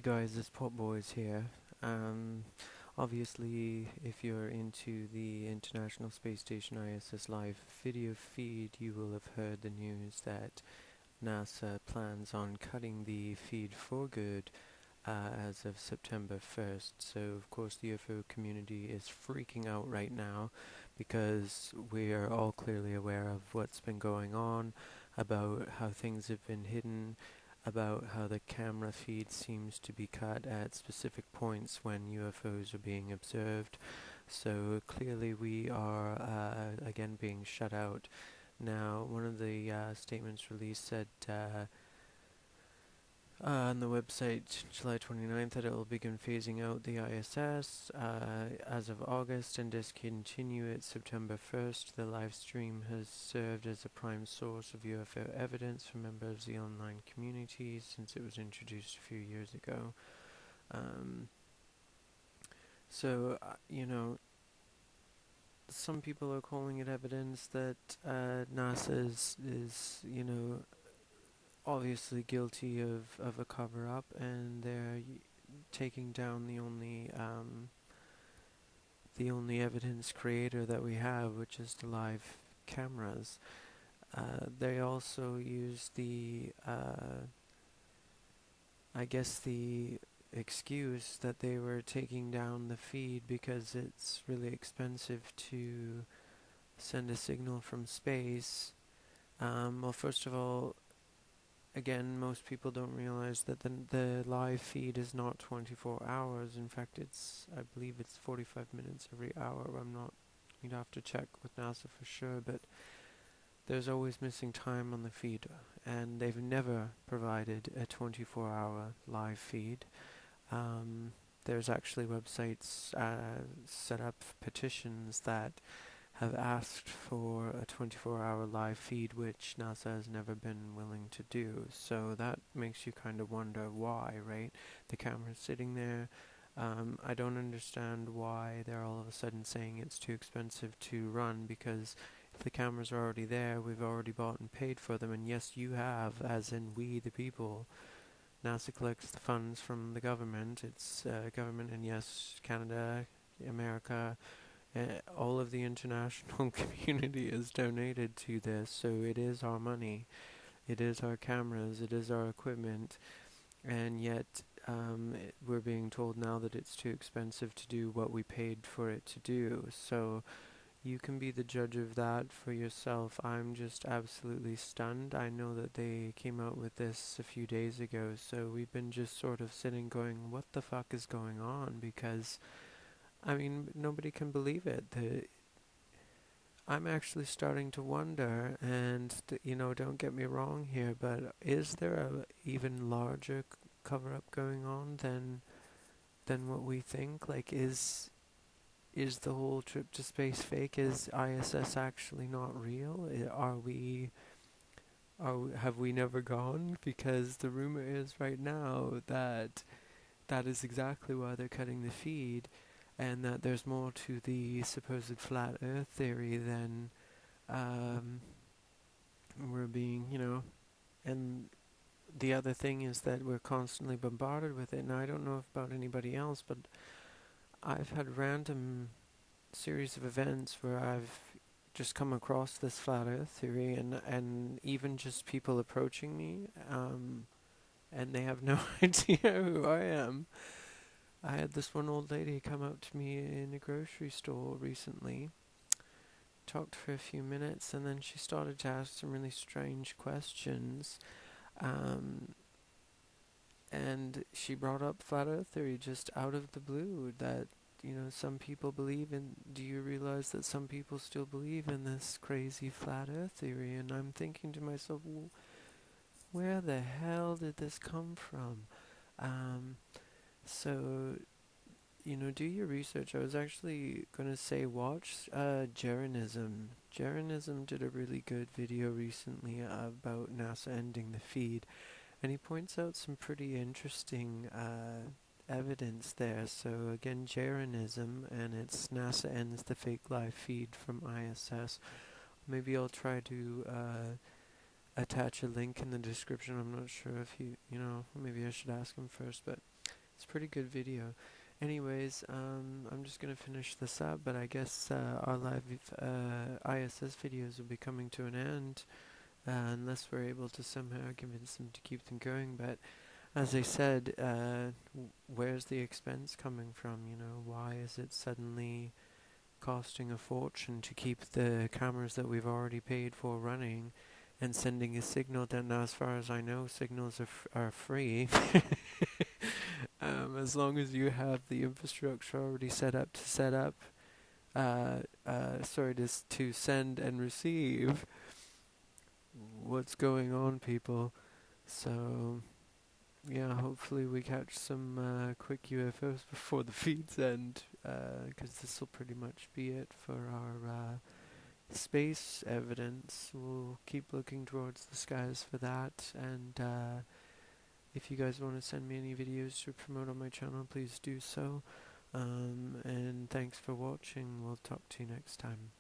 guys, it's Pop Boys here. Um, Obviously, if you're into the International Space Station ISS live video feed, you will have heard the news that NASA plans on cutting the feed for good as of September 1st. So, of course, the UFO community is freaking out right now because we are all clearly aware of what's been going on, about how things have been hidden, about how the camera feed seems to be cut at specific points when UFOs are being observed. So clearly we are again being shut out. Now, one of the statements released said on the website July 29th that it will begin phasing out the ISS as of August and discontinue it September 1st. The live stream has served as a prime source of UFO evidence for members of the online community since it was introduced a few years ago. Um, some people are calling it evidence that NASA is obviously guilty of a cover-up, and they're taking down the only evidence creator that we have, which is the live cameras. They also use the excuse that they were taking down the feed because it's really expensive to send a signal from space. Well, first of all, again, most people don't realize that the live feed is not 24 hours. In fact, I believe it's 45 minutes every hour. You'd have to check with NASA for sure, but there's always missing time on the feed, and they've never provided a 24-hour live feed. There's actually websites set up petitions that have asked for a 24-hour live feed, which NASA has never been willing to do. So that makes you kind of wonder why, right? The camera's sitting there. I don't understand why they're all of a sudden saying it's too expensive to run, because if the cameras are already there, we've already bought and paid for them, and yes, you have, as in we, the people. NASA collects the funds from the government. It's government, and yes, Canada, America, all of the international community is donated to this, so it is our money, it is our cameras, it is our equipment, and yet we're being told now that it's too expensive to do what we paid for it to do. So you can be the judge of that for yourself. I'm just absolutely stunned. I know that they came out with this a few days ago, so we've been just sort of sitting going, what the fuck is going on? Because nobody can believe it. I'm actually starting to wonder, and don't get me wrong here, but is there a even larger cover-up going on than what we think? Like, is the whole trip to space fake? Is ISS actually not real? Have we never gone? Because the rumor is right now that is exactly why they're cutting the feed, and that there's more to the supposed flat Earth theory than we're being, and the other thing is that we're constantly bombarded with it. Now, I don't know about anybody else, but I've had random series of events where I've just come across this flat Earth theory, and even just people approaching me, and they have no idea who I am. I had this one old lady come up to me in a grocery store recently, talked for a few minutes, and then she started to ask some really strange questions. And she brought up flat Earth theory just out of the blue, that some people believe in. Do you realize that some people still believe in this crazy flat Earth theory? And I'm thinking to myself, where the hell did this come from? So, do your research. I was actually going to say watch Jeranism. Jeranism did a really good video recently about NASA ending the feed, and he points out some pretty interesting evidence there. So again, Jeranism, and it's NASA ends the fake live feed from ISS. Maybe I'll try to attach a link in the description. I'm not sure if maybe I should ask him first, but It's a pretty good video. Anyways, I'm just gonna finish this up, but I guess our live ISS videos will be coming to an end unless we're able to somehow convince them to keep them going. But as I said, where's the expense coming from? You know, why is it suddenly costing a fortune to keep the cameras that we've already paid for running and sending a signal that now, as far as I know, signals are free. As long as you have the infrastructure already set up to to send and receive. What's going on, people? So, yeah, hopefully we catch some quick UFOs before the feeds end, because this will pretty much be it for our space evidence. We'll keep looking towards the skies for that, and if you guys want to send me any videos to promote on my channel, please do so. And thanks for watching. We'll talk to you next time.